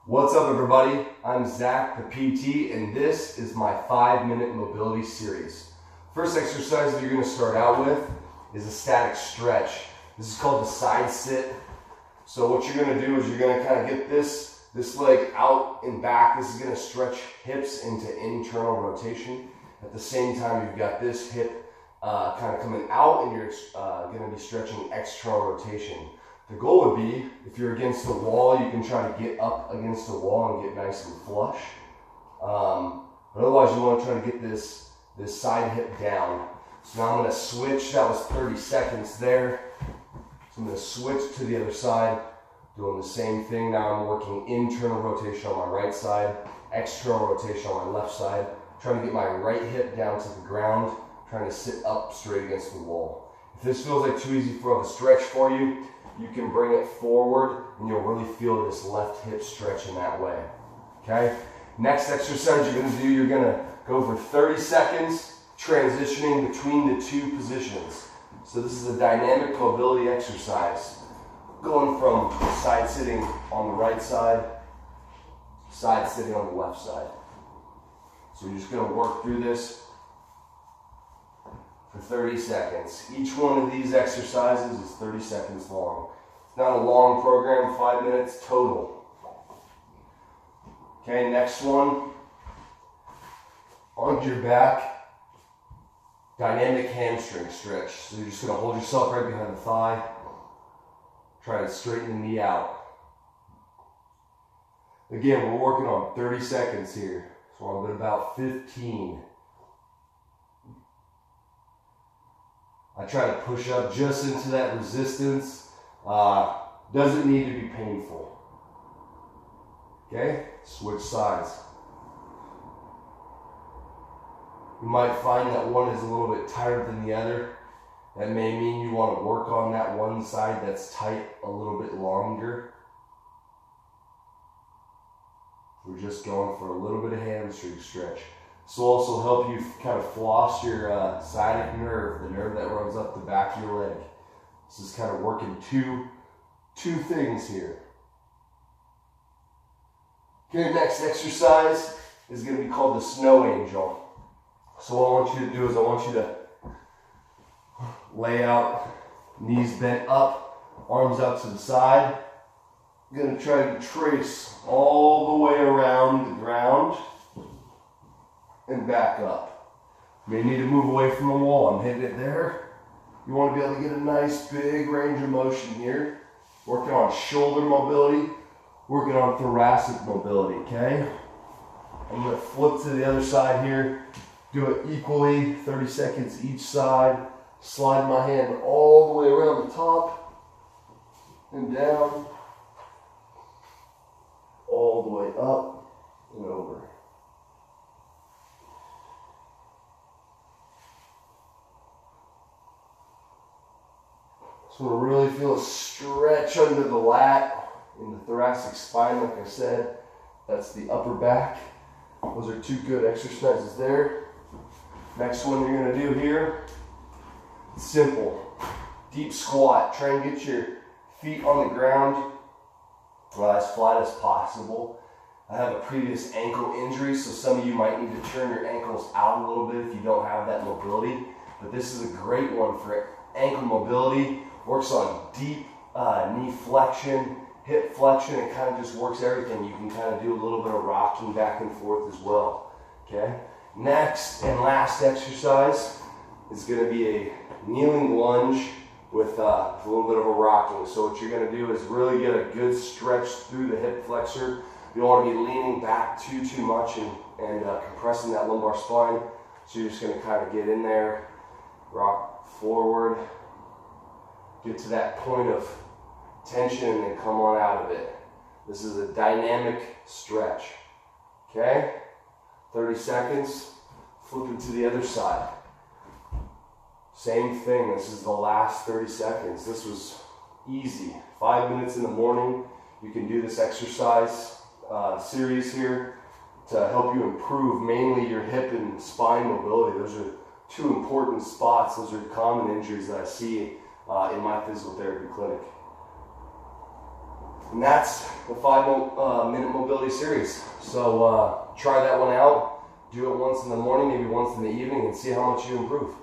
What's up, everybody? I'm Zach, the PT, and this is my 5-minute mobility series. First exercise that you're going to start out with is a static stretch. This is called the side sit. So what you're going to do is you're going to kind of get this leg out and back. This is going to stretch hips into internal rotation. At the same time, you've got this hip kind of coming out, and you're going to be stretching external rotation. The goal would be, if you're against the wall, you can try to get up against the wall and get nice and flush. But otherwise, you want to try to get this side hip down. So now I'm going to switch. That was 30 seconds there. So I'm going to switch to the other side, doing the same thing. Now I'm working internal rotation on my right side, external rotation on my left side, trying to get my right hip down to the ground, trying to sit up straight against the wall. If this feels like too easy of a stretch for you, you can bring it forward and you'll really feel this left hip stretch in that way. Okay? Next exercise you're going to do, you're going to go for 30 seconds transitioning between the two positions. So this is a dynamic mobility exercise. Going from side sitting on the right side, side sitting on the left side. So you're just going to work through this for 30 seconds. Each one of these exercises is 30 seconds long. It's not a long program, 5 minutes total. Okay, next one. Onto your back, dynamic hamstring stretch. So you're just going to hold yourself right behind the thigh. Try to straighten the knee out. Again, we're working on 30 seconds here. So I'm at about 15. I try to push up just into that resistance. Doesn't need to be painful. Okay, switch sides. You might find that one is a little bit tighter than the other. That may mean you want to work on that one side that's tight a little bit longer. We're just going for a little bit of hamstring stretch. This will also help you kind of floss your sciatic nerve, the nerve that runs up the back of your leg. This is kind of working two things here. Okay, next exercise is going to be called the snow angel. So what I want you to do is I want you to lay out, knees bent up, arms out to the side. I'm going to try to trace all the way around the ground and back up. You may need to move away from the wall. I'm hitting it there. You want to be able to get a nice big range of motion here. Working on shoulder mobility, working on thoracic mobility, okay? I'm going to flip to the other side here. Do it equally, 30 seconds each side. Slide my hand all the way around the top and down, all the way up and over. So we'll really feel a stretch under the lat in the thoracic spine, like I said. That's the upper back. Those are two good exercises there. Next one you're going to do here, simple. Deep squat. Try and get your feet on the ground as flat as possible. I have a previous ankle injury, so some of you might need to turn your ankles out a little bit if you don't have that mobility. But this is a great one for ankle mobility. Works on deep knee flexion, hip flexion. It kind of just works everything. You can kind of do a little bit of rocking back and forth as well. Okay. Next and last exercise is going to be a kneeling lunge with a little bit of a rocking. So what you're going to do is really get a good stretch through the hip flexor. You don't want to be leaning back too much and compressing that lumbar spine. So you're just going to kind of get in there, rock forward, get to that point of tension, and then come on out of it. This is a dynamic stretch. Okay? 30 seconds, flipping to the other side. Same thing, this is the last 30 seconds. This was easy. 5 minutes in the morning. You can do this exercise series here to help you improve mainly your hip and spine mobility. Those are two important spots. Those are common injuries that I see in my physical therapy clinic. And that's the 5 minute mobility series. So try that one out. Do it once in the morning, maybe once in the evening, and see how much you improve.